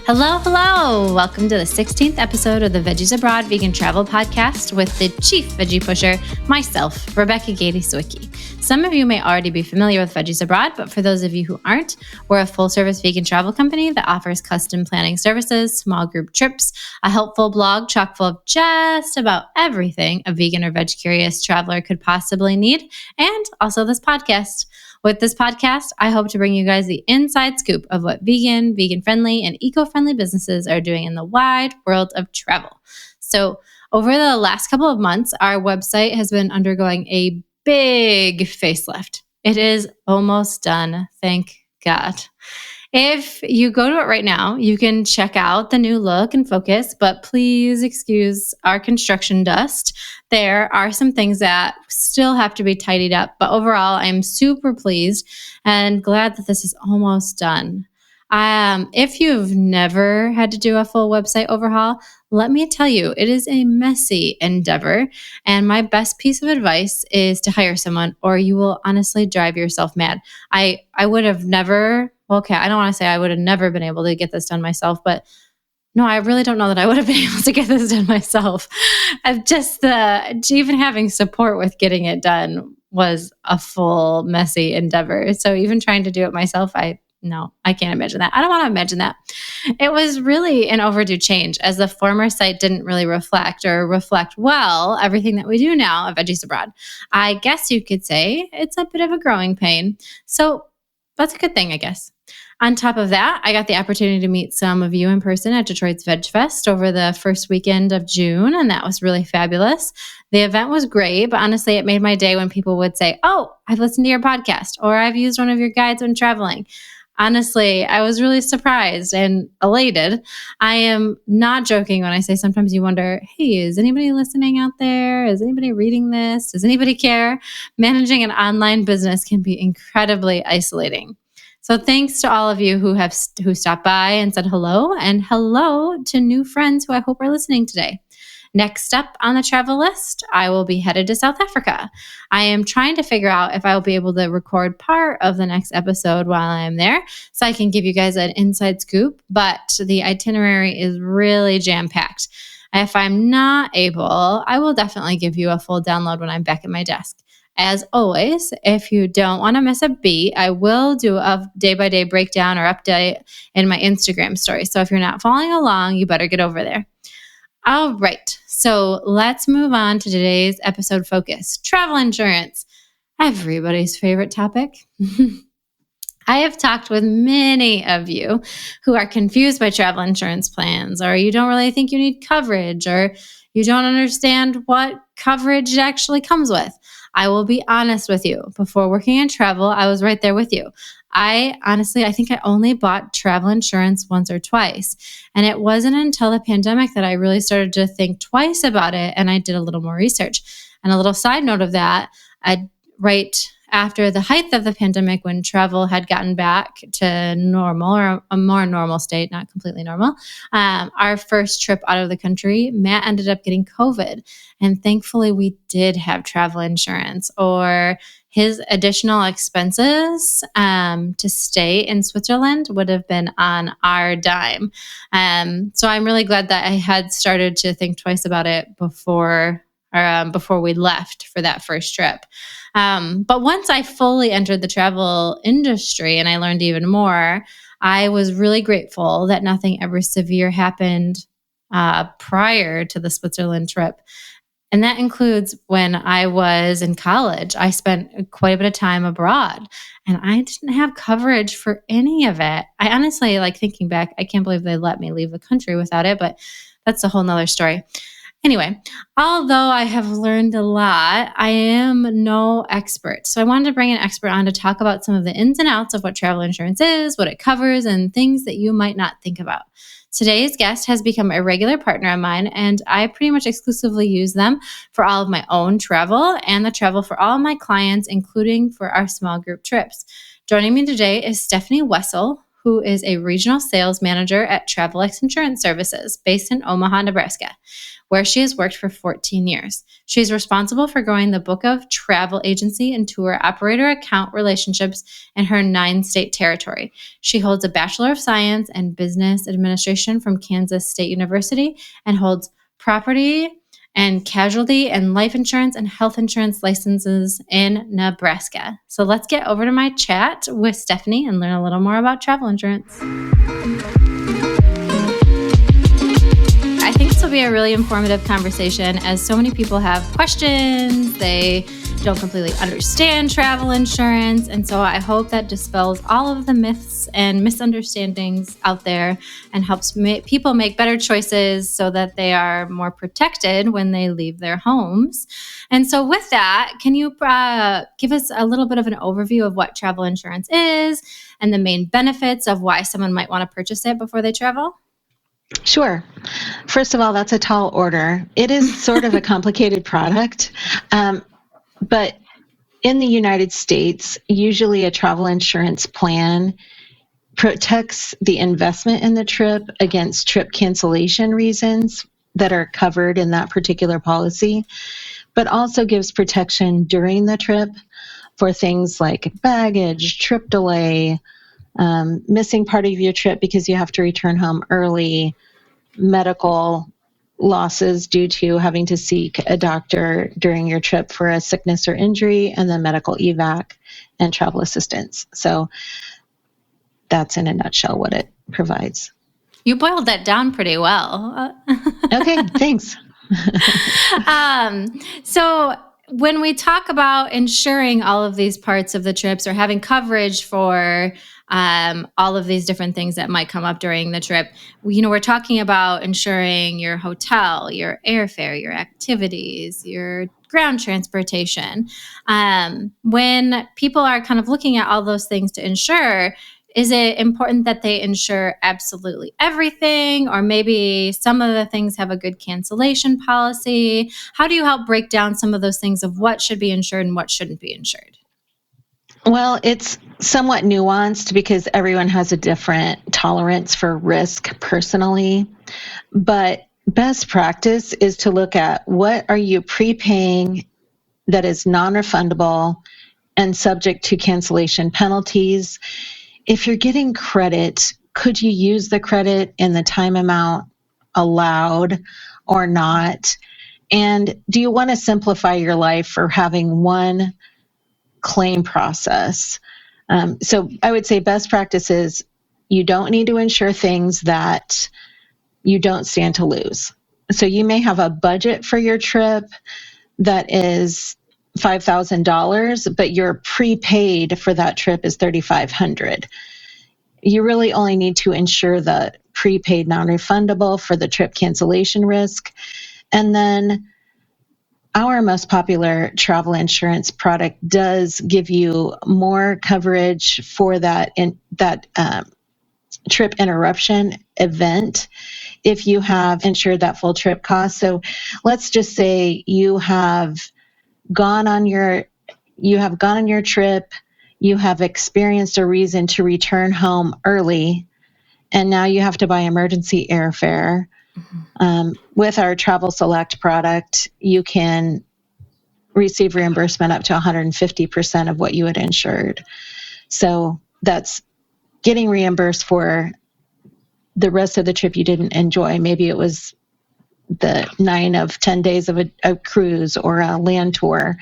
Hello, hello. Welcome to the 16th episode of the Veggies Abroad Vegan Travel Podcast with the chief veggie pusher, myself, Rebecca Gade Sawicki. Some of you may already be familiar with Veggies Abroad, but for those of you who aren't, we're a full-service vegan travel company that offers custom planning services, small group trips, a helpful blog chock full of just about everything a vegan or veg-curious traveler could possibly need, and also this podcast. With this podcast, I hope to bring you guys the inside scoop of what vegan, vegan-friendly, and eco-friendly businesses are doing in the wide world of travel. So over the last couple of months, our website has been undergoing a big facelift. It is almost done, thank God. If you go to it right now, you can check out the new look and focus, but please excuse our construction dust. There are some things that still have to be tidied up, but overall, I'm super pleased and glad that this is almost done. If you've never had to do a full website overhaul, let me tell you, it is a messy endeavor. And my best piece of advice is to hire someone or you will honestly drive yourself mad. I would have never, okay, I don't want to say I would have never been able to get this done myself, but no, I really don't know that I would have been able to get this done myself. Even having support with getting it done was a full messy endeavor. So even trying to do it myself, I can't imagine that. I don't want to imagine that. It was really an overdue change as the former site didn't really reflect well everything that we do now at Veggies Abroad. I guess you could say it's a bit of a growing pain. So that's a good thing, I guess. On top of that, I got the opportunity to meet some of you in person at Detroit's Veg Fest over the first weekend of June, and that was really fabulous. The event was great, but honestly, it made my day when people would say, "Oh, I've listened to your podcast," or "I've used one of your guides when traveling." Honestly, I was really surprised and elated. I am not joking when I say sometimes you wonder, hey, is anybody listening out there? Is anybody reading this? Does anybody care? Managing an online business can be incredibly isolating. So thanks to all of you who stopped by and said hello, and hello to new friends who I hope are listening today. Next up on the travel list, I will be headed to South Africa. I am trying to figure out if I will be able to record part of the next episode while I'm there so I can give you guys an inside scoop, but the itinerary is really jam-packed. If I'm not able, I will definitely give you a full download when I'm back at my desk. As always, if you don't want to miss a beat, I will do a day-by-day breakdown or update in my Instagram story. So if you're not following along, you better get over there. All right, so let's move on to today's episode focus, travel insurance, everybody's favorite topic. I have talked with many of you who are confused by travel insurance plans, or you don't really think you need coverage, or you don't understand what coverage it actually comes with. I will be honest with you. Before working in travel, I was right there with you. I think I only bought travel insurance once or twice. And it wasn't until the pandemic that I really started to think twice about it. And I did a little more research. And a little side note of that, right after the height of the pandemic, when travel had gotten back to normal or a more normal state, not completely normal, our first trip out of the country, Matt ended up getting COVID. And thankfully, we did have travel insurance, or his additional expenses to stay in Switzerland would have been on our dime. So I'm really glad that I had started to think twice about it before we left for that first trip. But once I fully entered the travel industry and I learned even more, I was really grateful that nothing ever severe happened prior to the Switzerland trip. And that includes when I was in college. I spent quite a bit of time abroad and I didn't have coverage for any of it. I honestly, thinking back, I can't believe they let me leave the country without it, but that's a whole nother story. Anyway, although I have learned a lot, I am no expert. So I wanted to bring an expert on to talk about some of the ins and outs of what travel insurance is, what it covers, and things that you might not think about. Today's guest has become a regular partner of mine, and I pretty much exclusively use them for all of my own travel and the travel for all of my clients, including for our small group trips. Joining me today is Stephanie Wessel, who is a regional sales manager at Travelex Insurance Services based in Omaha, Nebraska, where she has worked for 14 years. She's responsible for growing the book of travel agency and tour operator account relationships in her 9-state territory. She holds a Bachelor of Science in Business Administration from Kansas State University and holds property and casualty and life insurance and health insurance licenses in Nebraska. So let's get over to my chat with Stephanie and learn a little more about travel insurance. I think this will be a really informative conversation as so many people have questions. They don't completely understand travel insurance. And so I hope that dispels all of the myths and misunderstandings out there and helps people make better choices so that they are more protected when they leave their homes. And so with that, can you give us a little bit of an overview of what travel insurance is and the main benefits of why someone might want to purchase it before they travel? Sure. First of all, that's a tall order. It is sort of a complicated product, but in the United States, usually a travel insurance plan protects the investment in the trip against trip cancellation reasons that are covered in that particular policy, but also gives protection during the trip for things like baggage, trip delay, missing part of your trip because you have to return home early, medical losses due to having to seek a doctor during your trip for a sickness or injury, and then medical evac and travel assistance. So that's in a nutshell what it provides. You boiled that down pretty well. Okay, thanks. So when we talk about insuring all of these parts of the trips or having coverage for all of these different things that might come up during the trip, we're talking about insuring your hotel, your airfare, your activities, your ground transportation. When people are kind of looking at all those things to insure, is it important that they insure absolutely everything, or maybe some of the things have a good cancellation policy? How do you help break down some of those things of what should be insured and what shouldn't be insured? Well, it's somewhat nuanced because everyone has a different tolerance for risk personally. But best practice is to look at what are you prepaying that is non-refundable and subject to cancellation penalties. If you're getting credit, could you use the credit in the time amount allowed or not? And do you want to simplify your life for having one claim process? So I would say best practice is you don't need to insure things that you don't stand to lose. So you may have a budget for your trip that is $5,000, but your prepaid for that trip is $3,500. You really only need to insure the prepaid non-refundable for the trip cancellation risk. And then our most popular travel insurance product does give you more coverage for that trip interruption event if you have insured that full trip cost. So let's just say you have gone on your trip, you have experienced a reason to return home early, and now you have to buy emergency airfare. With our Travel Select product, you can receive reimbursement up to 150% of what you had insured. So that's getting reimbursed for the rest of the trip you didn't enjoy. Maybe it was the 9 of 10 days of a cruise or a land tour,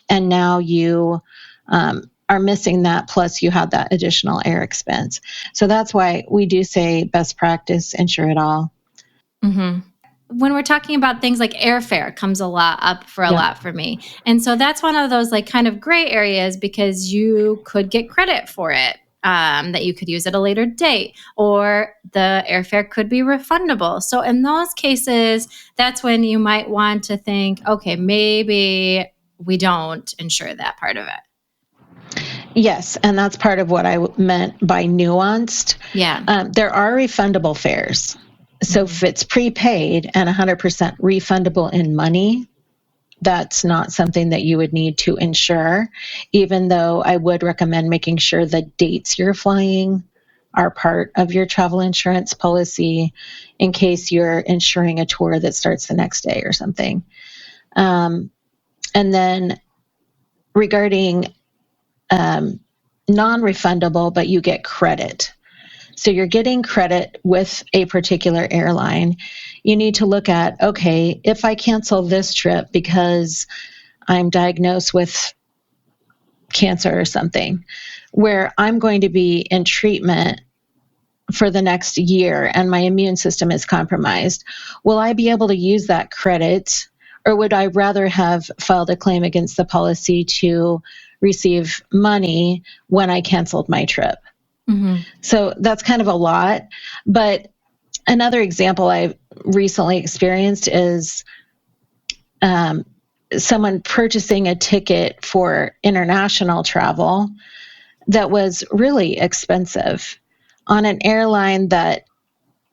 and now you are missing that, plus you had that additional air expense. So that's why we do say best practice, insure it all. Mm-hmm. When we're talking about things like airfare comes a lot for me. And so that's one of those like kind of gray areas because you could get credit for it. That you could use at a later date, or the airfare could be refundable. So in those cases, that's when you might want to think, okay, maybe we don't insure that part of it. Yes, and that's part of what I meant by nuanced. Yeah. There are refundable fares. So if it's prepaid and 100% refundable in money, that's not something that you would need to insure, even though I would recommend making sure the dates you're flying are part of your travel insurance policy in case you're insuring a tour that starts the next day or something. And then regarding non-refundable, but you get credit. So you're getting credit with a particular airline. You need to look at, okay, if I cancel this trip because I'm diagnosed with cancer or something, where I'm going to be in treatment for the next year and my immune system is compromised, will I be able to use that credit, or would I rather have filed a claim against the policy to receive money when I canceled my trip? Mm-hmm. So that's kind of a lot. But another example I recently experienced is someone purchasing a ticket for international travel that was really expensive on an airline that,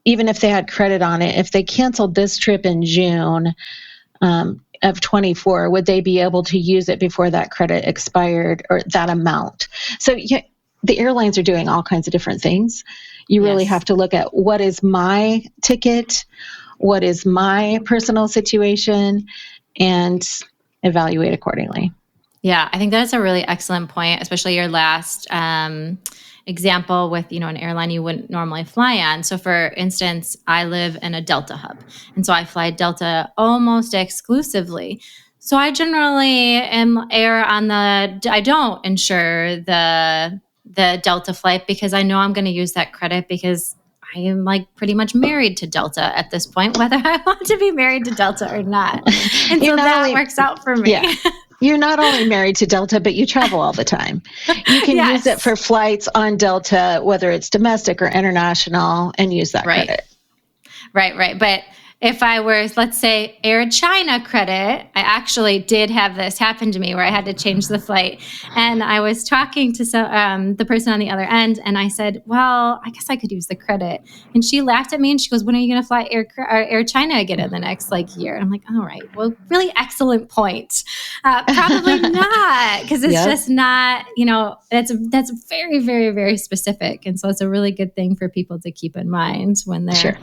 even if they had credit on it, if they canceled this trip in June of 24, would they be able to use it before that credit expired, or that amount? So the airlines are doing all kinds of different things. You really have to look at, what is my ticket, what is my personal situation, and evaluate accordingly. Yeah, I think that's a really excellent point, especially your last example with, an airline you wouldn't normally fly on. So for instance, I live in a Delta hub, and so I fly Delta almost exclusively. So I generally I don't insure the Delta flight, because I know I'm going to use that credit, because I am like pretty much married to Delta at this point, whether I want to be married to Delta or not. And so that works out for me. Yeah. You're not only married to Delta, but you travel all the time. You can use it for flights on Delta, whether it's domestic or international, and use that credit. Right. But if I were, let's say, Air China credit, I actually did have this happen to me where I had to change the flight. And I was talking to the person on the other end, and I said, well, I guess I could use the credit. And she laughed at me and she goes, when are you going to fly Air China again in the next year? And I'm like, all right, well, really excellent point. Probably not, because it's just not, that's very, very, very specific. And so it's a really good thing for people to keep in mind when they're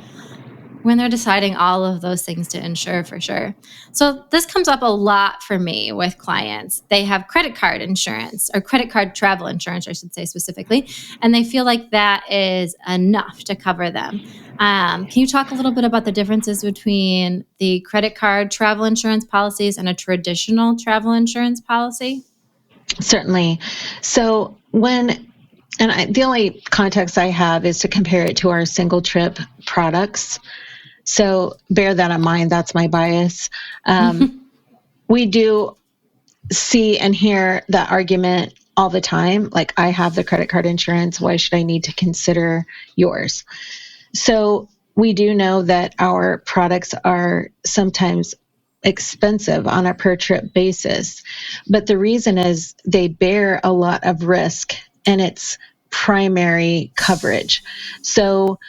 when they're deciding all of those things to insure, for sure. So this comes up a lot for me with clients. They have credit card insurance, or credit card travel insurance, I should say specifically, and they feel like that is enough to cover them. Can you talk a little bit about the differences between the credit card travel insurance policies and a traditional travel insurance policy? Certainly. So the only context I have is to compare it to our single trip products. So bear that in mind. That's my bias. We do see and hear that argument all the time. Like, I have the credit card insurance. Why should I need to consider yours? So we do know that our products are sometimes expensive on a per trip basis. But the reason is they bear a lot of risk, and it's primary coverage. So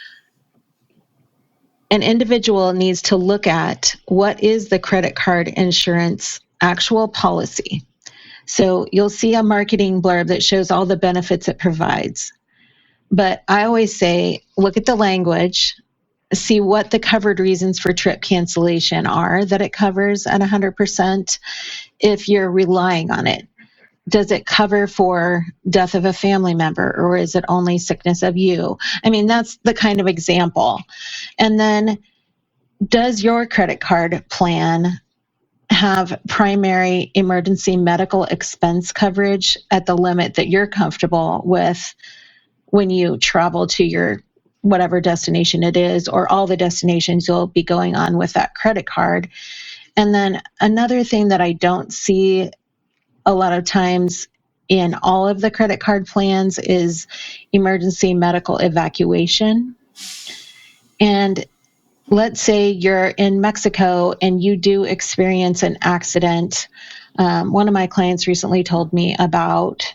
an individual needs to look at, what is the credit card insurance actual policy. So you'll see a marketing blurb that shows all the benefits it provides. But I always say, look at the language, see what the covered reasons for trip cancellation are that it covers at 100% if you're relying on it. Does it cover for death of a family member, or is it only sickness of you? I mean, that's the kind of example. And then, does your credit card plan have primary emergency medical expense coverage at the limit that you're comfortable with when you travel to your whatever destination it is, or all the destinations you'll be going on with that credit card? And then another thing that I don't see a lot of times in all of the credit card plans is emergency medical evacuation. And let's say you're in Mexico and you do experience an accident. One of my clients recently told me about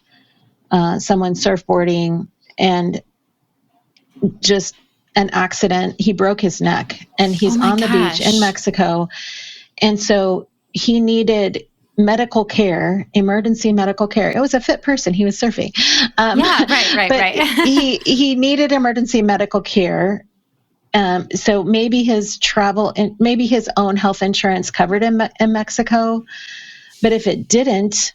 someone surfboarding and just an accident. He broke his neck, and he's on the beach in Mexico. And so he needed medical care, emergency medical care. It was a fit person. He was surfing. Right. he needed emergency medical care. So maybe his travel and maybe his own health insurance covered in Mexico. But if it didn't,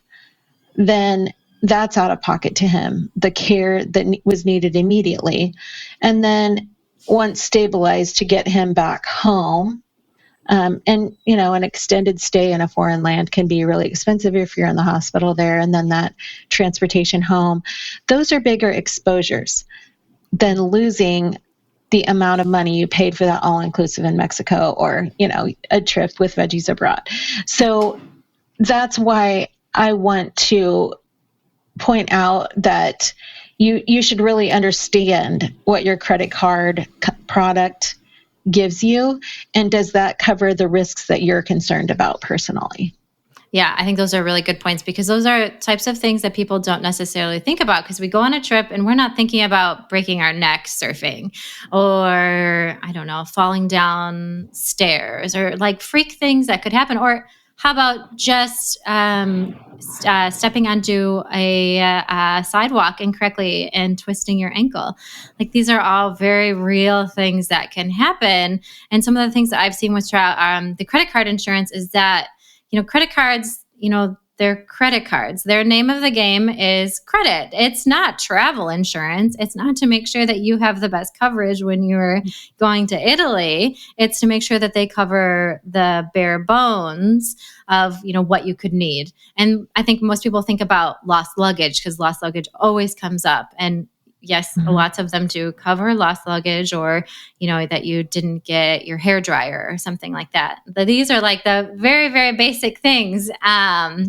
then that's out of pocket to him, the care that was needed immediately. And then once stabilized, to get him back home. And, an extended stay in a foreign land can be really expensive if you're in the hospital there, and then that transportation home. Those are bigger exposures than losing the amount of money you paid for that all-inclusive in Mexico, or, a trip with Veggies Abroad. So that's why I want to point out that you should really understand what your credit card product gives you, and does that cover the risks that you're concerned about personally? Yeah, I think those are really good points, because those are types of things that people don't necessarily think about, because we go on a trip and we're not thinking about breaking our neck surfing, or, I don't know, falling down stairs, or like freak things that could happen. Or how about just stepping onto a sidewalk incorrectly and twisting your ankle? Like, these are all very real things that can happen. And some of the things that I've seen with the credit card insurance is that, credit cards, they're credit cards. Their name of the game is credit. It's not travel insurance. It's not to make sure that you have the best coverage when you're going to Italy. It's to make sure that they cover the bare bones of, what you could need. And I think most people think about lost luggage, because lost luggage always comes up. And yes, lots of them do cover lost luggage, or, that you didn't get your hair dryer or something like that. But these are like the very, very basic things.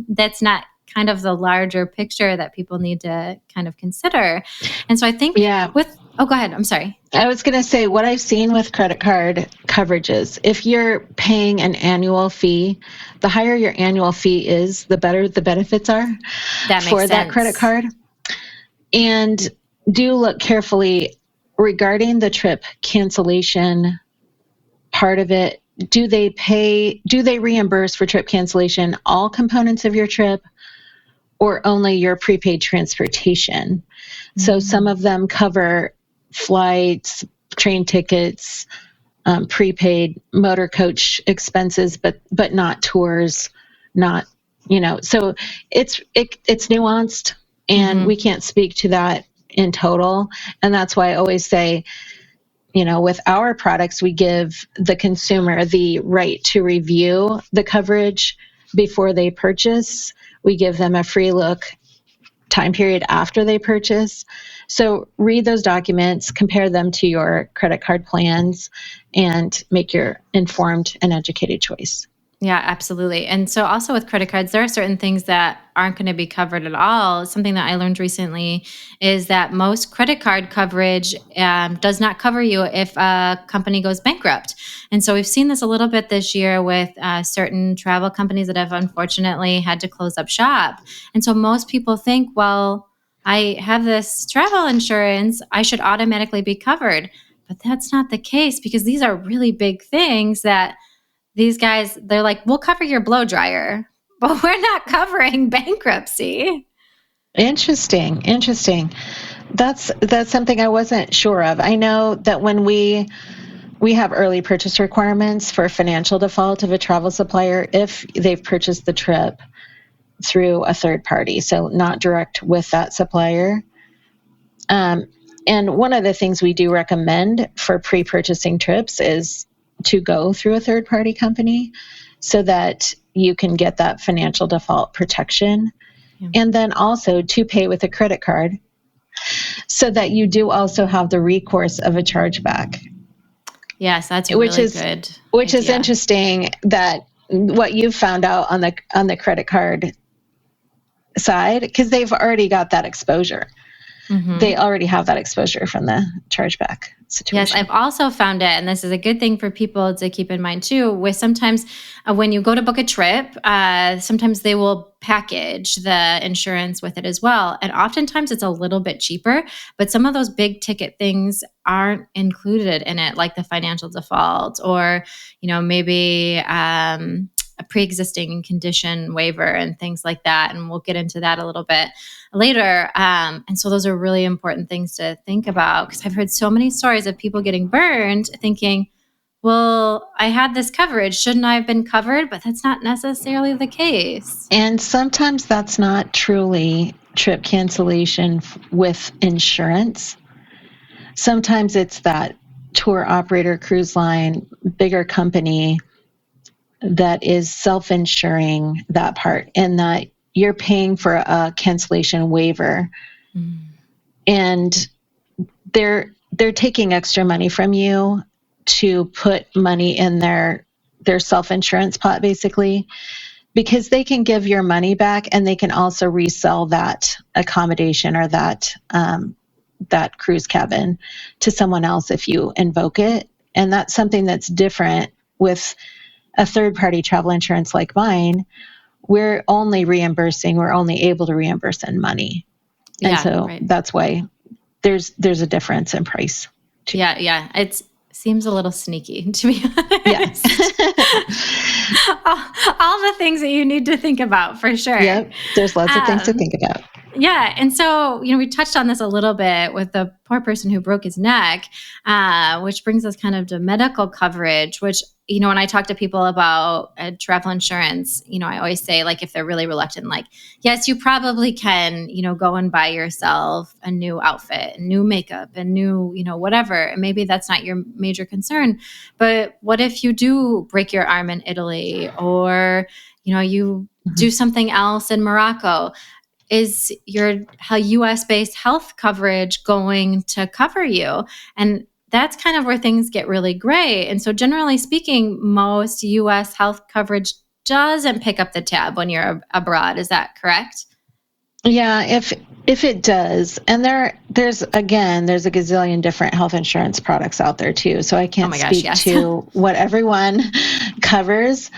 That's not kind of the larger picture that people need to kind of consider. And so I think go ahead. I'm sorry. I was going to say, what I've seen with credit card coverages, if you're paying an annual fee, the higher your annual fee is, the better the benefits are that credit card. And do look carefully regarding the trip cancellation part of it. Do they reimburse for trip cancellation all components of your trip, or only your prepaid transportation? Mm-hmm. So some of them cover flights, train tickets, prepaid motor coach expenses, but not tours, not, so it's nuanced, and we can't speak to that in total. And that's why I always say, with our products, we give the consumer the right to review the coverage before they purchase. We give them a free look time period after they purchase. So read those documents, compare them to your credit card plans, and make your informed and educated choice. Yeah, absolutely. And so also with credit cards, there are certain things that aren't going to be covered at all. Something that I learned recently is that most credit card coverage does not cover you if a company goes bankrupt. And so we've seen this a little bit this year with certain travel companies that have unfortunately had to close up shop. And so most people think, well, I have this travel insurance, I should automatically be covered. But that's not the case, because these are really big things that these guys, they're like, we'll cover your blow dryer, but we're not covering bankruptcy. Interesting. That's something I wasn't sure of. I know that when we have early purchase requirements for financial default of a travel supplier if they've purchased the trip through a third party, so not direct with that supplier. And one of the things we do recommend for pre-purchasing trips is to go through a third-party company so that you can get that financial default protection. Yeah. And then also to pay with a credit card so that you do also have the recourse of a chargeback. Yes, that's really good. Which is interesting, that what you've found out on the credit card side, because they've already got that exposure. Mm-hmm. They already have that exposure from the chargeback situation. Yes, I've also found it, and this is a good thing for people to keep in mind too, with sometimes when you go to book a trip, sometimes they will package the insurance with it as well. And oftentimes it's a little bit cheaper, but some of those big ticket things aren't included in it, like the financial default or, maybe a pre-existing condition waiver and things like that. And we'll get into that a little bit later. And so those are really important things to think about, because I've heard so many stories of people getting burned thinking, well, I had this coverage. Shouldn't I have been covered? But that's not necessarily the case. And sometimes that's not truly trip cancellation with insurance. Sometimes it's that tour operator, cruise line, bigger company that is self-insuring that part, and that you're paying for a cancellation waiver. Mm. And they're taking extra money from you to put money in their self-insurance pot, basically, because they can give your money back and they can also resell that accommodation or that cruise cabin to someone else if you invoke it. And that's something that's different with a third-party travel insurance like mine. We're only able to reimburse in money. And That's why there's a difference in price too. Yeah. It seems a little sneaky, to be honest. Yes. all the things that you need to think about, for sure. Yep. There's lots of things to think about. Yeah. And so, we touched on this a little bit with the poor person who broke his neck, which brings us kind of to medical coverage, which, when I talk to people about travel insurance, I always say, like, if they're really reluctant, like, yes, you probably can, go and buy yourself a new outfit, new makeup, and new, whatever. And maybe that's not your major concern. But what if you do break your arm in Italy, or, you do something else in Morocco? Is your US-based health coverage going to cover you? And that's kind of where things get really gray. And so generally speaking, most US health coverage doesn't pick up the tab when you're abroad. Is that correct? Yeah, if it does. And there's a gazillion different health insurance products out there too. So I can't speak to what everyone covers.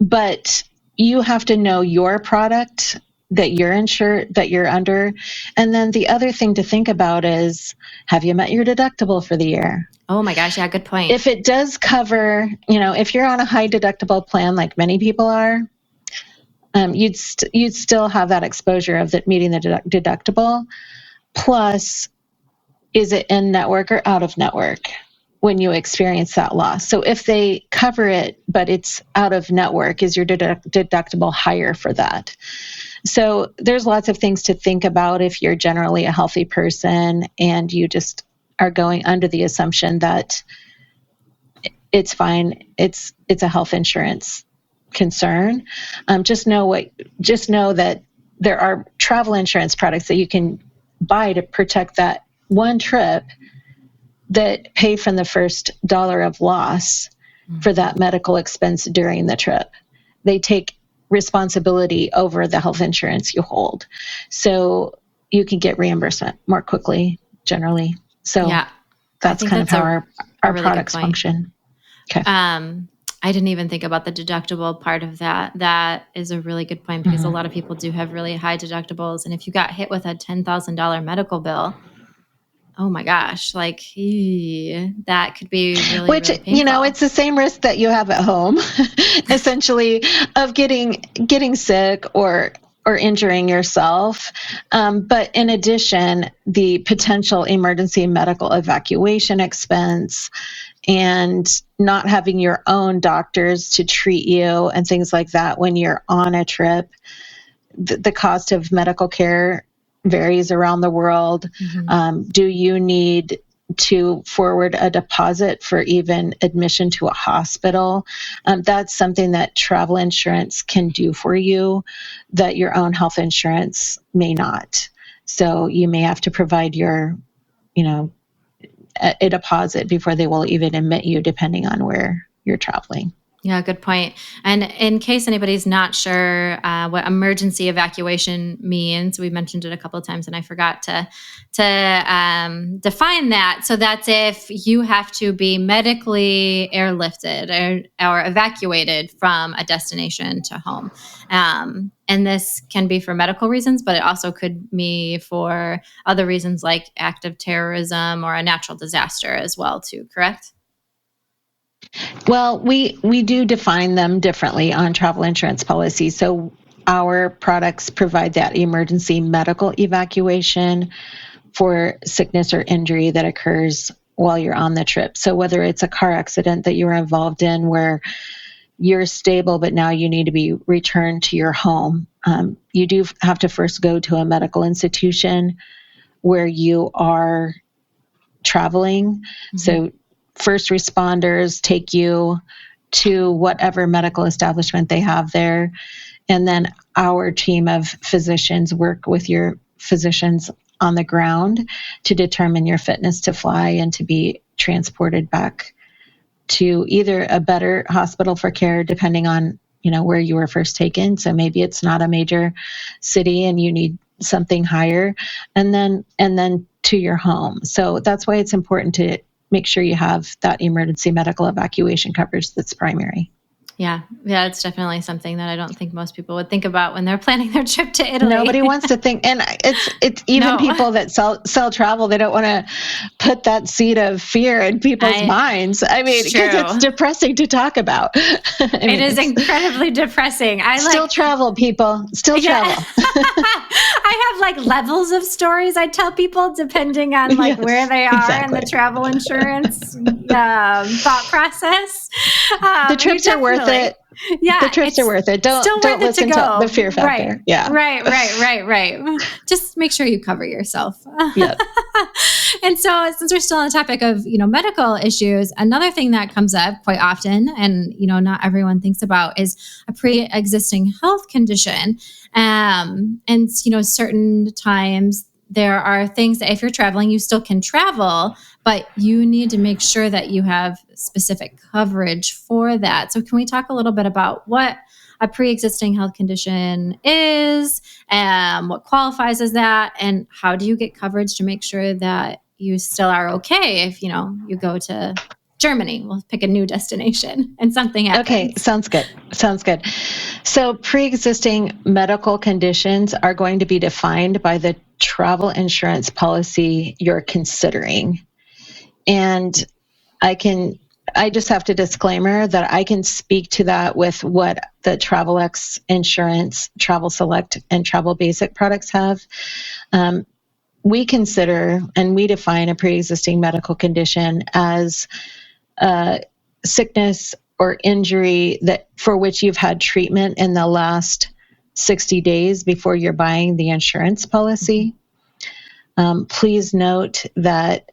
But you have to know your product that you're insured, that you're under. And then the other thing to think about is, have you met your deductible for the year? Oh my gosh, yeah, good point. If it does cover, if you're on a high deductible plan like many people are, you'd still have that exposure of meeting the deductible. Plus, is it in network or out of network when you experience that loss? So if they cover it, but it's out of network, is your deductible higher for that? So there's lots of things to think about if you're generally a healthy person and you just are going under the assumption that it's fine. It's a health insurance concern. Just know that there are travel insurance products that you can buy to protect that one trip that pay from the first dollar of loss for that medical expense during the trip. They take responsibility over the health insurance you hold. So you can get reimbursement more quickly generally. So that's kind of how our really products function. Okay. I didn't even think about the deductible part of that. That is a really good point, because a lot of people do have really high deductibles. And if you got hit with a $10,000 medical bill, oh my gosh, that could be really, which, really painful. It's the same risk that you have at home, essentially, of getting sick or injuring yourself. But in addition, the potential emergency medical evacuation expense and not having your own doctors to treat you and things like that when you're on a trip. The cost of medical care varies around the world. Do you need to forward a deposit for even admission to a hospital? That's something that travel insurance can do for you that your own health insurance may not. So you may have to provide your, a deposit before they will even admit you, depending on where you're traveling. Yeah, good point. And in case anybody's not sure what emergency evacuation means, we mentioned it a couple of times, and I forgot to define that. So that's if you have to be medically airlifted or evacuated from a destination to home. And this can be for medical reasons, but it also could be for other reasons like active terrorism or a natural disaster as well, too, correct? Well, we do define them differently on travel insurance policies. So our products provide that emergency medical evacuation for sickness or injury that occurs while you're on the trip. So whether it's a car accident that you were involved in where you're stable, but now you need to be returned to your home, you do have to first go to a medical institution where you are traveling. Mm-hmm. So first responders take you to whatever medical establishment they have there. And then our team of physicians work with your physicians on the ground to determine your fitness to fly and to be transported back to either a better hospital for care, depending on, where you were first taken. So maybe it's not a major city and you need something higher, and then to your home. So that's why it's important to make sure you have that emergency medical evacuation coverage that's primary. Yeah, it's definitely something that I don't think most people would think about when they're planning their trip to Italy. Nobody wants to think, and it's even people that sell travel, they don't want to put that seed of fear in people's minds. I mean, because it's depressing to talk about. It is incredibly depressing. Still travel, people. Still travel. I have levels of stories I tell people depending on where they are in the travel insurance thought process. The trips are worth it. Yeah, the trips are worth it. Don't listen to the fear factor. Right. Yeah. Right. Just make sure you cover yourself. Yeah. And so, since we're still on the topic of medical issues, another thing that comes up quite often, and not everyone thinks about, is a pre-existing health condition. And certain times there are things that if you're traveling, you still can travel, but you need to make sure that you have specific coverage for that. So can we talk a little bit about what a pre-existing health condition is, and what qualifies as that, and how do you get coverage to make sure that you still are okay if, you go to Germany, we'll pick a new destination and something happens. Okay, sounds good. So pre-existing medical conditions are going to be defined by the travel insurance policy you're considering. And I just have to disclaimer that I can speak to that with what the Travelex Insurance, Travel Select, and Travel Basic products have. We consider and we define a pre-existing medical condition as sickness or injury that for which you've had treatment in the last 60 days before you're buying the insurance policy. Please note that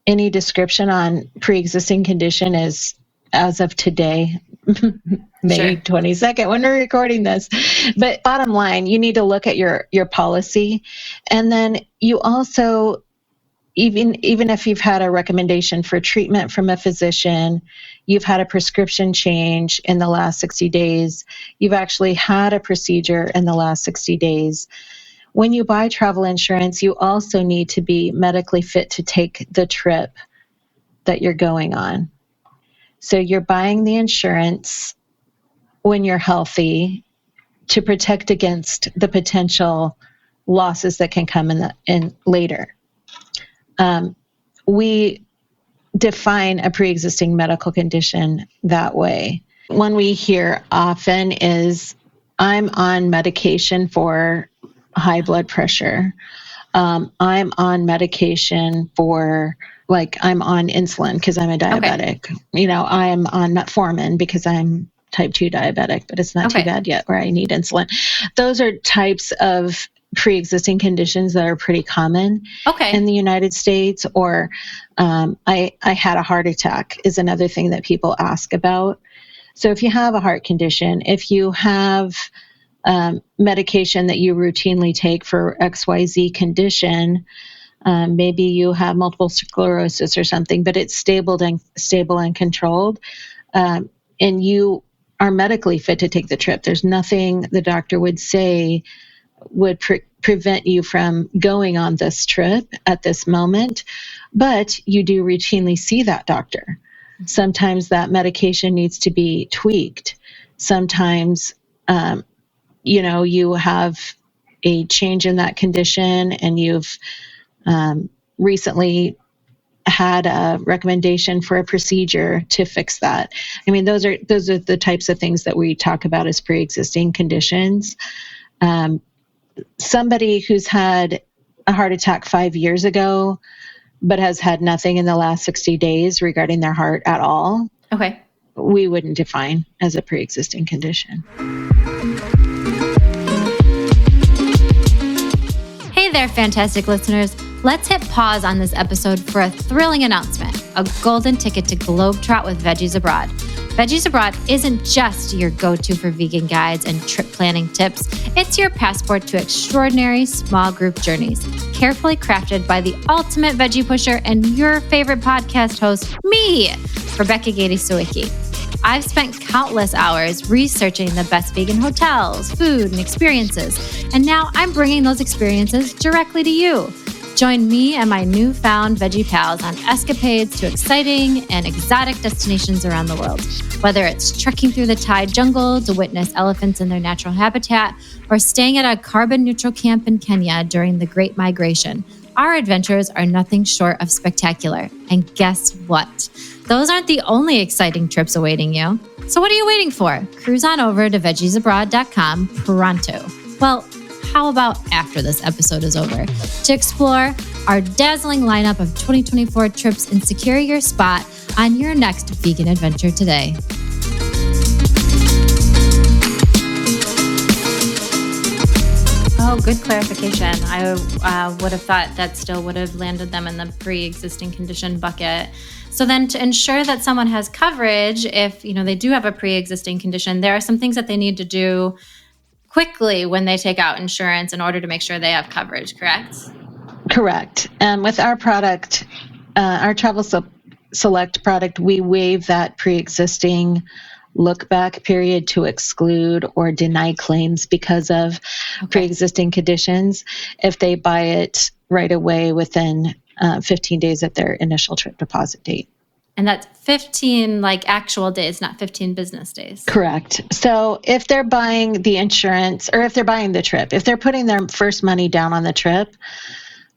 any description on pre-existing condition is as of today, May 22nd, when we're recording this. But bottom line, you need to look at your policy. And then you also, even if you've had a recommendation for treatment from a physician, you've had a prescription change in the last 60 days, you've actually had a procedure in the last 60 days. When you buy travel insurance, you also need to be medically fit to take the trip that you're going on. So you're buying the insurance when you're healthy to protect against the potential losses that can come in later. We define a pre-existing medical condition that way. One we hear often is, I'm on medication for high blood pressure. I'm on medication for, I'm on insulin because I'm a diabetic. Okay. I'm on metformin because I'm type 2 diabetic, but it's not too bad yet where I need insulin. Those are types of pre-existing conditions that are pretty common in the United States. Or I had a heart attack is another thing that people ask about. So if you have a heart condition, if you have medication that you routinely take for XYZ condition, maybe you have multiple sclerosis or something, but it's stable and controlled, and you are medically fit to take the trip. There's nothing the doctor would say would prevent you from going on this trip at this moment, but you do routinely see that doctor. Sometimes that medication needs to be tweaked. Sometimes, you have a change in that condition, and you've recently had a recommendation for a procedure to fix that. I mean, those are the types of things that we talk about as pre-existing conditions. Somebody who's had a heart attack 5 years ago, but has had nothing in the last 60 days regarding their heart at all, okay, we wouldn't define as a pre-existing condition. Hey there, fantastic listeners. Let's hit pause on this episode for a thrilling announcement, a golden ticket to Globetrot with Veggies Abroad. Veggies Abroad isn't just your go-to for vegan guides and trip planning tips. It's your passport to extraordinary small group journeys, carefully crafted by the ultimate veggie pusher and your favorite podcast host, me, Rebecca Gade Sawicki. I've spent countless hours researching the best vegan hotels, food, and experiences, and now I'm bringing those experiences directly to you. Join me and my newfound veggie pals on escapades to exciting and exotic destinations around the world. Whether it's trekking through the Thai jungle to witness elephants in their natural habitat, or staying at a carbon-neutral camp in Kenya during the Great Migration, our adventures are nothing short of spectacular. And guess what? Those aren't the only exciting trips awaiting you. So what are you waiting for? Cruise on over to veggiesabroad.com pronto. Well, how about after this episode is over, to explore our dazzling lineup of 2024 trips and secure your spot on your next vegan adventure today. Oh, good clarification. I would have thought that still would have landed them in the pre-existing condition bucket. So then to ensure that someone has coverage, if they do have a pre-existing condition, there are some things that they need to do quickly when they take out insurance in order to make sure they have coverage, correct? Correct. And with our product, our Travel Select product, we waive that pre-existing look-back period to exclude or deny claims because of pre-existing conditions if they buy it right away within 15 days of their initial trip deposit date. And that's 15 actual days, not 15 business days. Correct. So if they're buying the insurance, or if they're buying the trip, if they're putting their first money down on the trip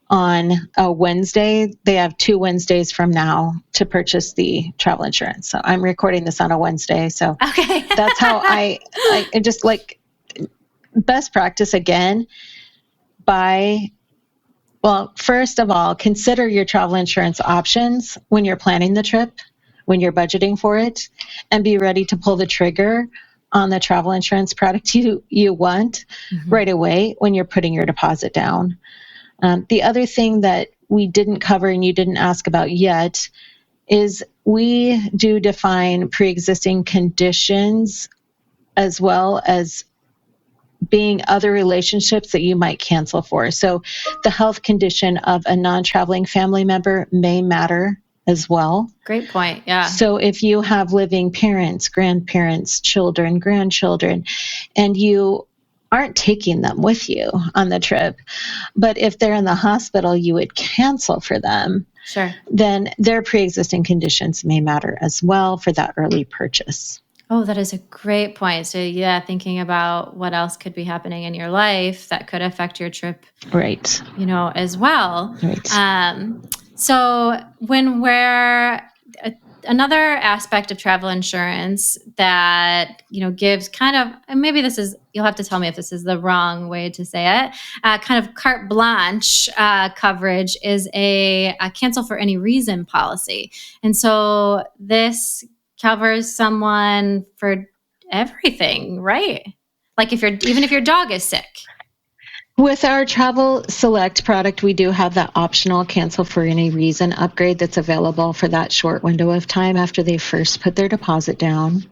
on a Wednesday, they have 2 Wednesdays from now to purchase the travel insurance. So I'm recording this on a Wednesday. So that's how I just best practice again, first of all, consider your travel insurance options when you're planning the trip, when you're budgeting for it, and be ready to pull the trigger on the travel insurance product you want right away when you're putting your deposit down. The other thing that we didn't cover and you didn't ask about yet is we do define pre-existing conditions as well as being other relationships that you might cancel for. So the health condition of a non-traveling family member may matter as well. Great point. Yeah. So if you have living parents, grandparents, children, grandchildren, and you aren't taking them with you on the trip, but if they're in the hospital, you would cancel for them. Sure. Then their pre-existing conditions may matter as well for that early purchase. Oh, that is a great point. So yeah, thinking about what else could be happening in your life that could affect your trip, right? As well. Right. So when another aspect of travel insurance that, gives kind of, and maybe you'll have to tell me if this is the wrong way to say it, kind of carte blanche coverage is a cancel for any reason policy. And so this covers someone for everything, right? Even if your dog is sick. With our Travel Select product, we do have that optional cancel for any reason upgrade that's available for that short window of time after they first put their deposit down.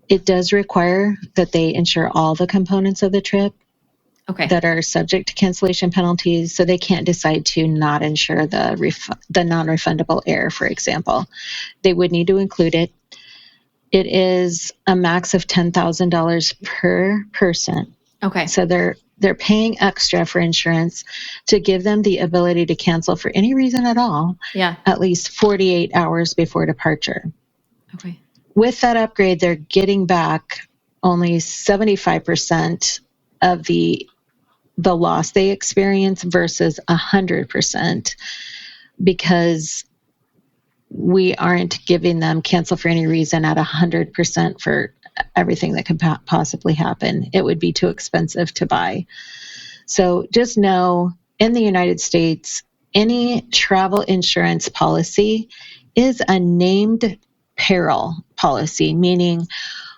It does require that they insure all the components of the trip that are subject to cancellation penalties, so they can't decide to not insure the non-refundable error, for example. They would need to include it. it is a max of $10,000 per person. Okay. So they're paying extra for insurance to give them the ability to cancel for any reason at all, at least 48 hours before departure. Okay. With that upgrade, they're getting back only 75% of the loss they experience versus 100%, because we aren't giving them cancel for any reason at 100% for everything that could possibly happen. It would be too expensive to buy. So just know, in the United States, any travel insurance policy is a named peril policy, meaning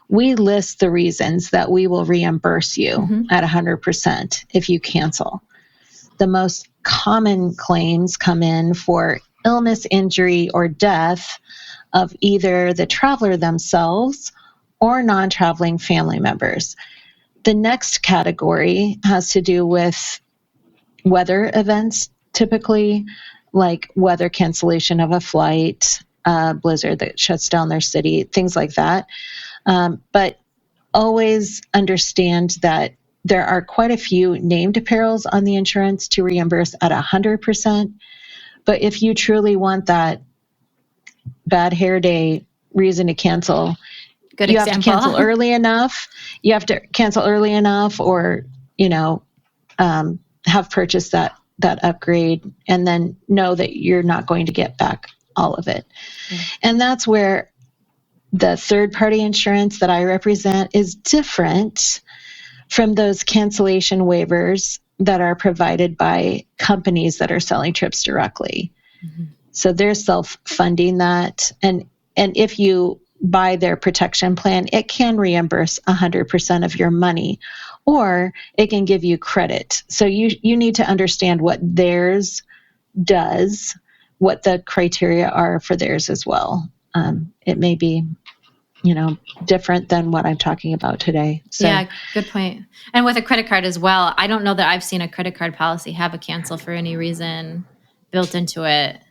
we list the reasons that we will reimburse you at 100% if you cancel. The most common claims come in for illness, injury, or death of either the traveler themselves or non-traveling family members. The next category has to do with weather events, typically, like weather cancellation of a flight, blizzard that shuts down their city, things like that. But always understand that there are quite a few named perils on the insurance to reimburse at 100%. But if you truly want that bad hair day reason to cancel, you have to cancel early enough. You have to cancel early enough, or, have purchased that upgrade, and then know that you're not going to get back all of it. And that's where the third-party insurance that I represent is different from those cancellation waivers that are provided by companies that are selling trips directly. So they're self-funding that. And if you buy their protection plan, it can reimburse 100% of your money, or it can give you credit. So you need to understand what theirs does, what the criteria are for theirs as well. It may be, different than what I'm talking about today. So, yeah, good point. And with a credit card as well, I don't know that I've seen a credit card policy have a cancel for any reason built into it.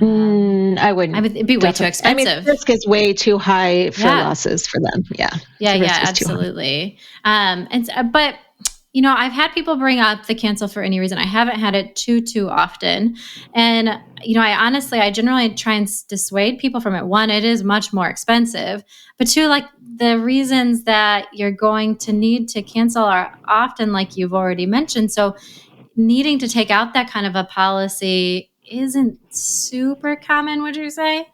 I wouldn't. It'd be way too expensive. The risk is way too high for losses for them. Yeah, absolutely. But I've had people bring up the cancel for any reason. I haven't had it too often. And, I generally try and dissuade people from it. One, it is much more expensive. But two, like, the reasons that you're going to need to cancel are often, like you've already mentioned. So needing to take out that kind of a policy isn't super common, would you say?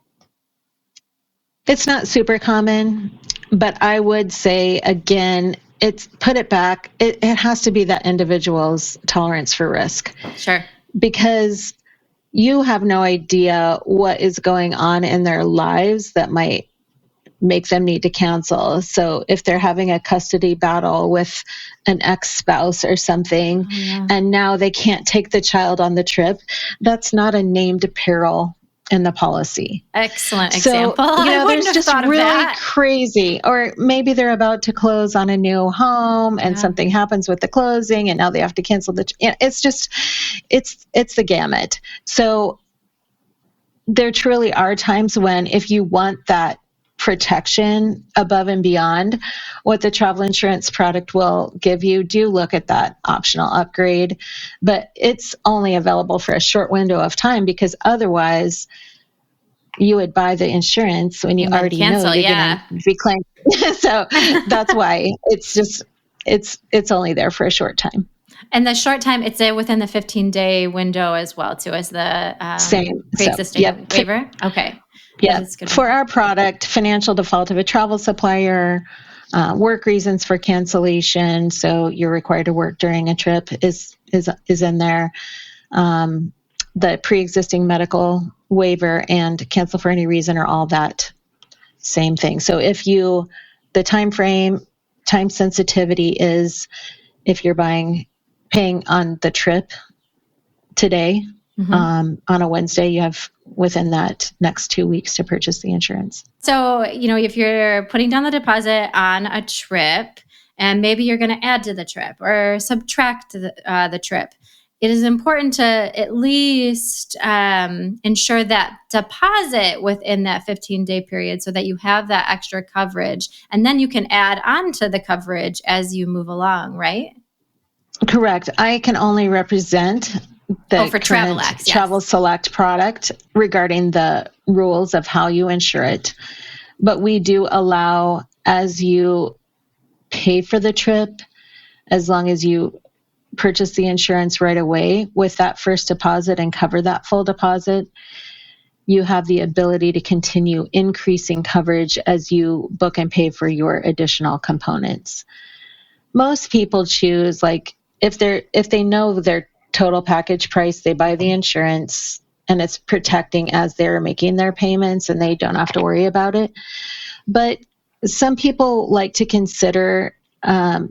It's not super common, but I would say, again, put it back. It has to be that individual's tolerance for risk. Sure. Because you have no idea what is going on in their lives that might make them need to cancel. So if they're having a custody battle with an ex-spouse or something, and now they can't take the child on the trip, that's not a named peril in the policy. Excellent example. So, there's just really crazy. Or maybe they're about to close on a new home and something happens with the closing and now they have to cancel it's just, it's the gamut. So there truly are times when, if you want that protection above and beyond what the travel insurance product will give you, do look at that optional upgrade. But it's only available for a short window of time, because otherwise you would buy the insurance when you already know you're going to be claimed. So that's why it's only there for a short time. And the short time, it's within the 15-day window as well, too, as the same pre-existing waiver? Okay. Yeah. For our product, financial default of a travel supplier, work reasons for cancellation, so you're required to work during a trip, is in there. The pre-existing medical waiver and cancel for any reason are all that same thing. So if the time frame, time sensitivity is, if you're paying on the trip today, on a Wednesday, you have within that next 2 weeks to purchase the insurance. So, if you're putting down the deposit on a trip, and maybe you're going to add to the trip or subtract the trip, it is important to at least ensure that deposit within that 15-day period so that you have that extra coverage. And then you can add on to the coverage as you move along, right? Correct. I can only represent the for current Travelex, yes. Travel Select product regarding the rules of how you insure it. But we do allow, as you pay for the trip, as long as you purchase the insurance right away with that first deposit and cover that full deposit, you have the ability to continue increasing coverage as you book and pay for your additional components. Most people choose, like, if they know their total package price, they buy the insurance and it's protecting as they're making their payments and they don't have to worry about it. But some people like to consider, they're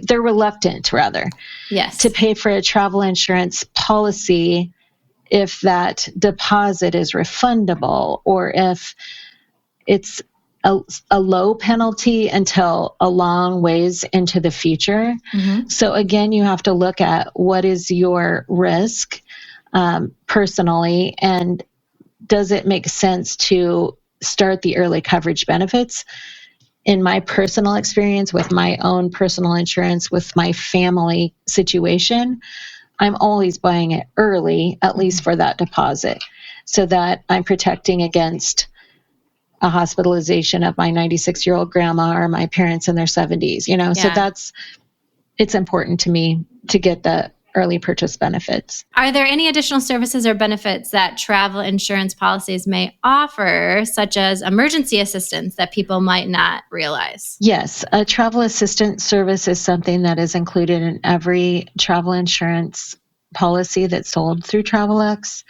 reluctant, rather, yes, to pay for a travel insurance policy if that deposit is refundable or if it's a low penalty until a long ways into the future. Mm-hmm. So again, you have to look at what is your risk personally, and does it make sense to start the early coverage benefits? In my personal experience with my own personal insurance, with my family situation, I'm always buying it early, at least for that deposit, so that I'm protecting against a hospitalization of my 96-year-old grandma or my parents in their 70s, Yeah. So it's important to me to get the early purchase benefits. Are there any additional services or benefits that travel insurance policies may offer, such as emergency assistance, that people might not realize? Yes, a travel assistance service is something that is included in every travel insurance policy that's sold through Travelex.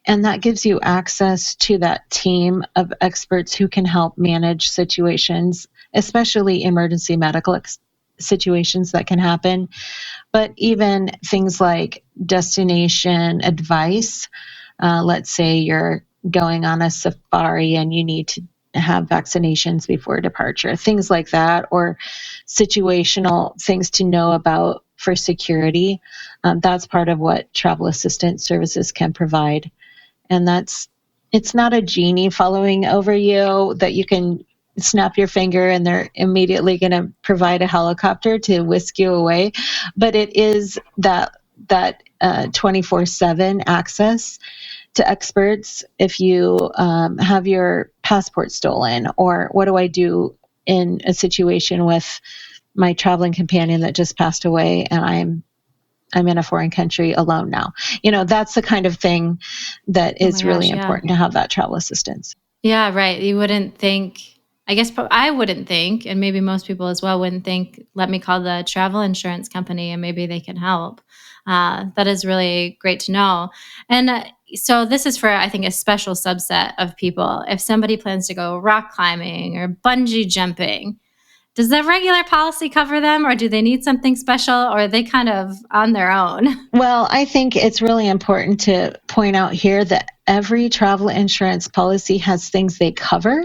And that gives you access to that team of experts who can help manage situations, especially emergency medical situations that can happen. But even things like destination advice, let's say you're going on a safari and you need to have vaccinations before departure, things like that, or situational things to know about for security. That's part of what travel assistance services can provide. And it's not a genie following over you that you can snap your finger and they're immediately going to provide a helicopter to whisk you away. But it is that 24/7 access to experts if you have your passport stolen, or what do I do in a situation with my traveling companion that just passed away and I'm in a foreign country alone now. That's the kind of thing that is really important to have that travel assistance. Yeah, right. You wouldn't think, I guess I wouldn't think, and maybe most people as well wouldn't think, let me call the travel insurance company and maybe they can help. That is really great to know. And so this is for, I think, a special subset of people. If somebody plans to go rock climbing or bungee jumping, does the regular policy cover them, or do they need something special, or are they kind of on their own? Well, I think it's really important to point out here that every travel insurance policy has things they cover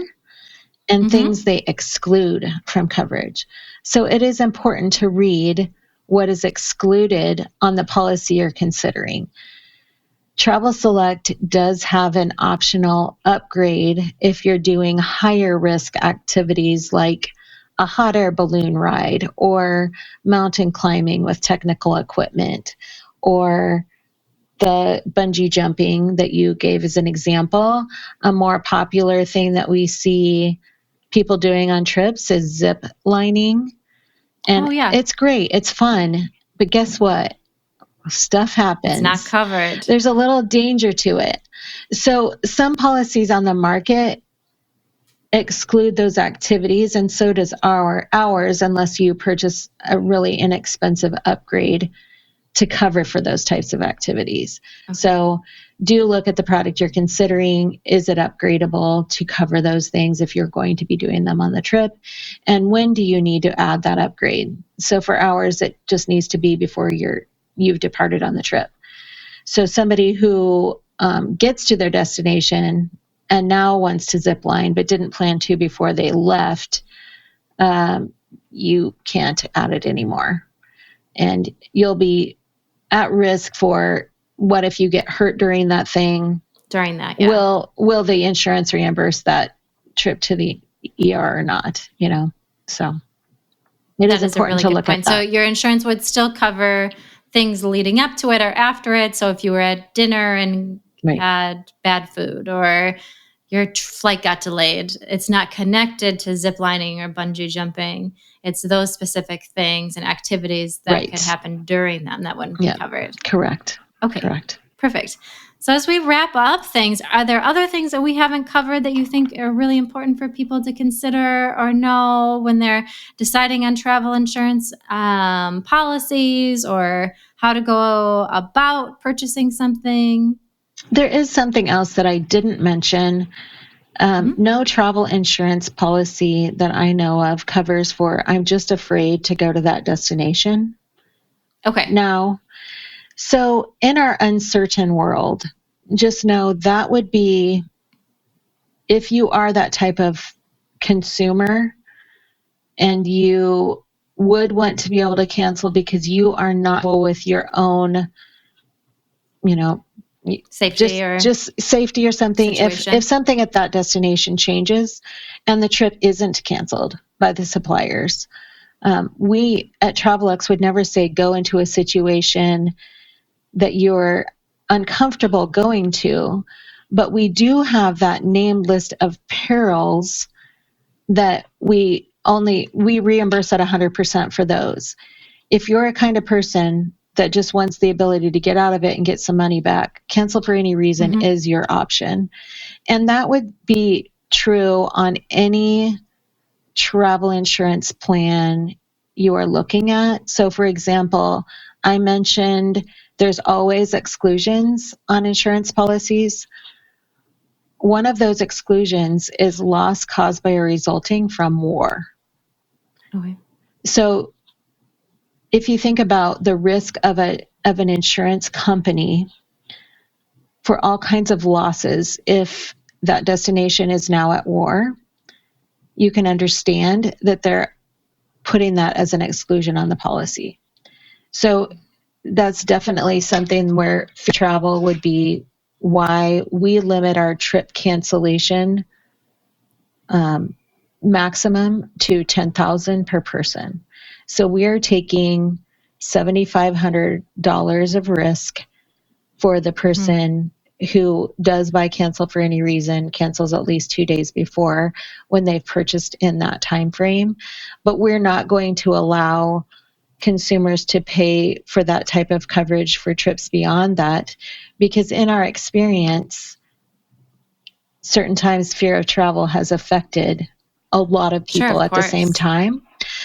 and things they exclude from coverage. So it is important to read what is excluded on the policy you're considering. Travel Select does have an optional upgrade if you're doing higher risk activities like a hot air balloon ride or mountain climbing with technical equipment, or the bungee jumping that you gave as an example. A more popular thing that we see people doing on trips is zip lining. And it's great. It's fun. But guess what? Stuff happens. It's not covered. There's a little danger to it. So some policies on the market exclude those activities, and so does ours, unless you purchase a really inexpensive upgrade to cover for those types of activities. Okay. So do look at the product you're considering. Is it upgradable to cover those things if you're going to be doing them on the trip? And when do you need to add that upgrade? So for ours, it just needs to be before you've departed on the trip. So somebody who gets to their destination and now wants to zip line but didn't plan to before they left, you can't add it anymore. And you'll be at risk for what if you get hurt during that thing? During that, yeah. Will the insurance reimburse that trip to the ER or not? So it is important to look at that. So your insurance would still cover things leading up to it or after it. So if you were at dinner and had bad food, or your flight got delayed, it's not connected to zip lining or bungee jumping. It's those specific things and activities that could happen during them that wouldn't be covered. Correct. Okay. Correct. Perfect. So as we wrap up things, are there other things that we haven't covered that you think are really important for people to consider or know when they're deciding on travel insurance policies, or how to go about purchasing something? There is something else that I didn't mention. No travel insurance policy that I know of covers for, I'm just afraid to go to that destination. Okay. Now, so in our uncertain world, just know that would be, if you are that type of consumer and you would want to be able to cancel because you are not with your own, safety just safety or something. If something at that destination changes and the trip isn't canceled by the suppliers, we at Travelex would never say go into a situation that you're uncomfortable going to, but we do have that named list of perils that we reimburse at 100% for those. If you're a kind of person that just wants the ability to get out of it and get some money back, cancel for any reason is your option. And that would be true on any travel insurance plan you are looking at. So for example, I mentioned there's always exclusions on insurance policies. One of those exclusions is loss caused by or resulting from war. Okay. So if you think about the risk of an insurance company for all kinds of losses, if that destination is now at war, you can understand that they're putting that as an exclusion on the policy. So that's definitely something where travel would be why we limit our trip cancellation maximum to $10,000 per person. So we are taking $7,500 of risk for the person who does buy cancel for any reason, cancels at least 2 days before when they've purchased in that time frame. But we're not going to allow consumers to pay for that type of coverage for trips beyond that, because in our experience, certain times fear of travel has affected a lot of people at the same time.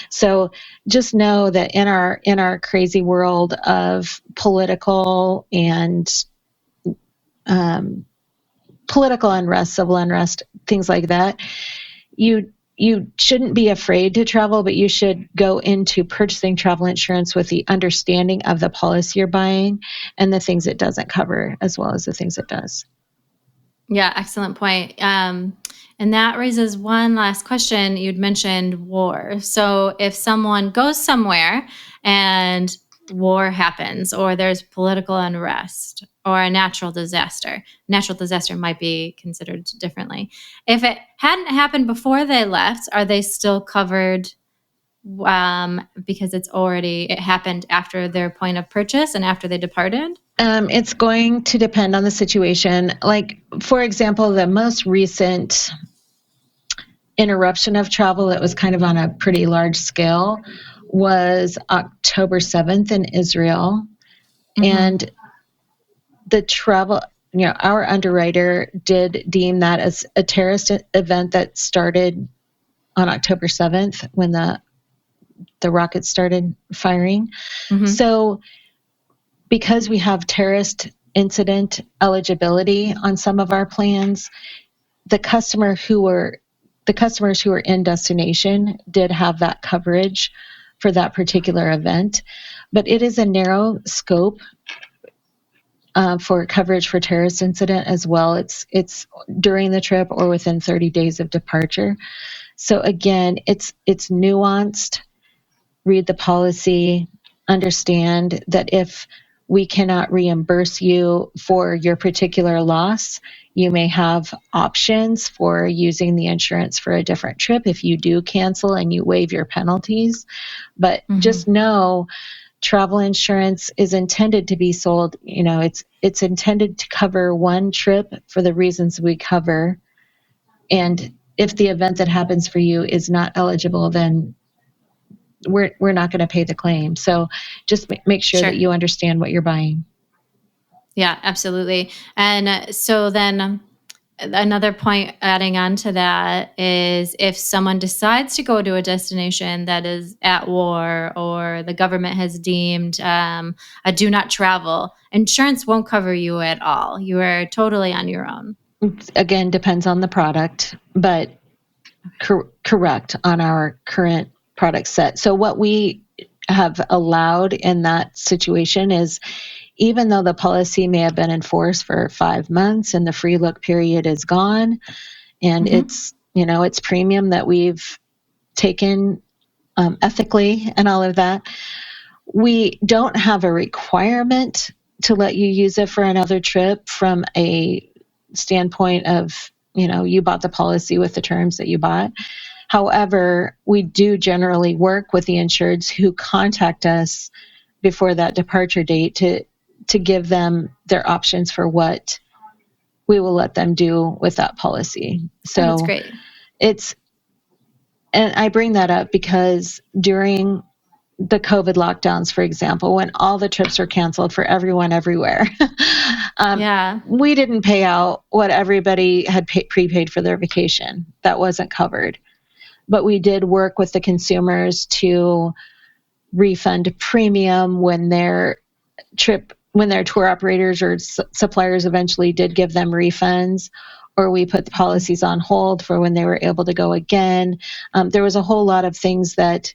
So just know that in our crazy world of political and political unrest, civil unrest, things like that, you shouldn't be afraid to travel, but you should go into purchasing travel insurance with the understanding of the policy you're buying and the things it doesn't cover as well as the things it does. Yeah, excellent point. And that raises one last question. You'd mentioned war. So if someone goes somewhere and war happens, or there's political unrest, or a natural disaster might be considered differently. If it hadn't happened before they left, are they still covered because it happened after their point of purchase and after they departed? It's going to depend on the situation. Like, for example, the most recent interruption of travel that was kind of on a pretty large scale was October 7th in Israel. And the travel, our underwriter did deem that as a terrorist event that started on October 7th when the rockets started firing. So because we have terrorist incident eligibility on some of our plans, the customers who were in destination did have that coverage for that particular event, but it is a narrow scope for coverage for terrorist incident as well. It's during the trip or within 30 days of departure. So again, it's nuanced. Read the policy, understand that if we cannot reimburse you for your particular loss. You may have options for using the insurance for a different trip if you do cancel and you waive your penalties. But just know travel insurance is intended to be sold. It's intended to cover one trip for the reasons we cover. And if the event that happens for you is not eligible, then we're not going to pay the claim. So just make sure that you understand what you're buying. Yeah, absolutely. And so then another point adding on to that is if someone decides to go to a destination that is at war or the government has deemed a do not travel, insurance won't cover you at all. You are totally on your own. Again, depends on the product, but correct on our current product set. So what we have allowed in that situation is, even though the policy may have been in force for 5 months and the free look period is gone, and it's premium that we've taken ethically and all of that, we don't have a requirement to let you use it for another trip from a standpoint of, you bought the policy with the terms that you bought. However, we do generally work with the insureds who contact us before that departure date to give them their options for what we will let them do with that policy. So that's great. And I bring that up because during the COVID lockdowns, for example, when all the trips were canceled for everyone everywhere, we didn't pay out what everybody had prepaid for their vacation. That wasn't covered. But we did work with the consumers to refund premium when their tour operators or suppliers eventually did give them refunds, or we put the policies on hold for when they were able to go again. There was a whole lot of things that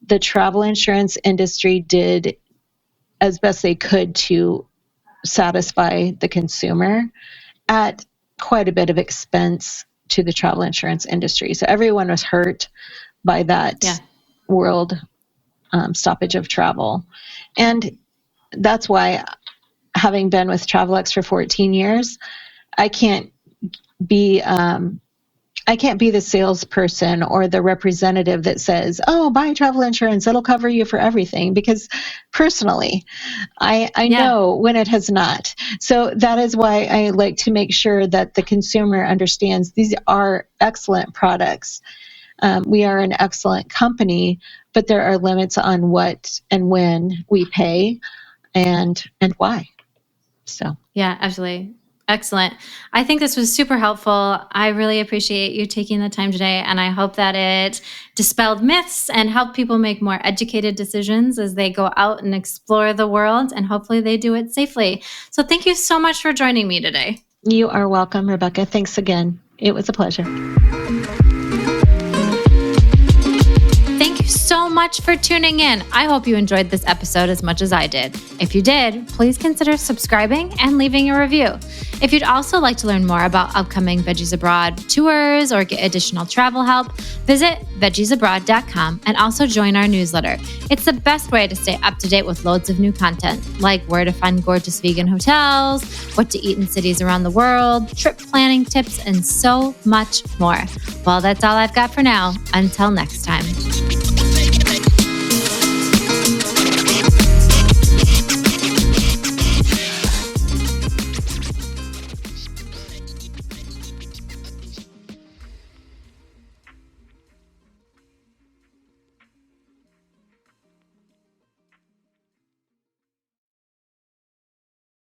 the travel insurance industry did as best they could to satisfy the consumer at quite a bit of expense to the travel insurance industry. So everyone was hurt by that world stoppage of travel. And that's why, having been with Travelex for 14 years, I can't be the salesperson or the representative that says, "Oh, buy travel insurance; it'll cover you for everything." Because personally, I know when it has not. So that is why I like to make sure that the consumer understands these are excellent products. We are an excellent company, but there are limits on what and when we pay, and why. So yeah, absolutely. Excellent. I think this was super helpful. I really appreciate you taking the time today, and I hope that it dispelled myths and helped people make more educated decisions as they go out and explore the world, and hopefully they do it safely. So thank you so much for joining me today. You are welcome, Rebecca. Thanks again. It was a pleasure. Thank you so much for tuning in. I hope you enjoyed this episode as much as I did. If you did, please consider subscribing and leaving a review. If you'd also like to learn more about upcoming Veggies Abroad tours or get additional travel help, visit veggiesabroad.com and also join our newsletter. It's the best way to stay up to date with loads of new content, like where to find gorgeous vegan hotels, what to eat in cities around the world, trip planning tips, and so much more. Well, that's all I've got for now. Until next time.